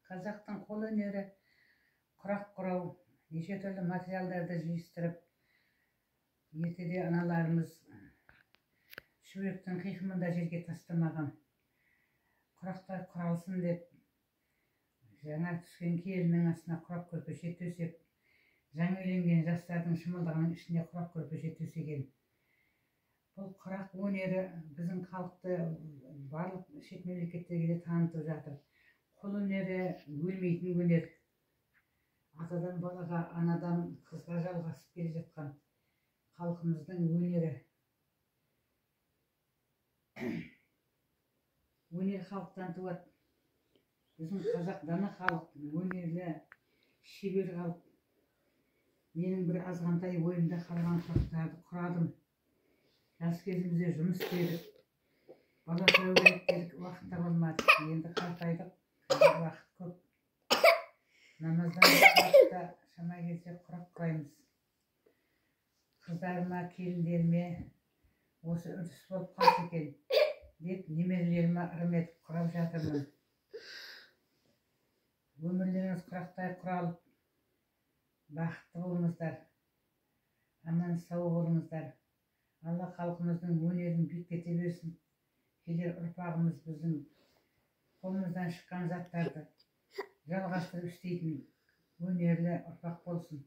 Қазақтың қол өнері құрақ құрау, неше түрлі материалдарды жиыстырып, ертеде аналарымыз шүберектің қиқымында жерге тастамаған. Құрақтар құралсын деп, жаңа түскен келіннің астына құрақ көрпеше төсеп, жаңа үйленген жастардың шымылдығының ішіне құрақ көрпеше төсеген. Бұл құрақ өнері біздің халықты барлық шет мемлекеттерге де танытып жатыр. Қол өнері өлмейтін өнер. Атадан балаға, анадан қызға жалғасып келе жатқан халқымыздың өнері. Өнер халықтан туады. Біздің қазақ дана халық, өнерлі, шебер халық. Менің бір азғантай ойымда қалған құрақтарды құрадым. Жас кезімізде жұмыс істедік. Бала туу керек дедік, уақытта болмады. Енді қартайдық, уақыт көп. Намаздан уақытта шама келсе құрақ құраймыз. Қыздарыма, келіндеріме осы үрдіс болып қалса екен деп, немерелеріме ырым етіп құрап жатырмын. Өмірлеріңіз құрақтай құралып, бақытты болыңыздар, аман сау болыңыздар. Алла халқымыздың өнерін биіктете берсін. Келер ұрпағымыз біздің қолымыздан шыққан заттарды жалғастырып істейтін өнерлі ұрпақ болсын.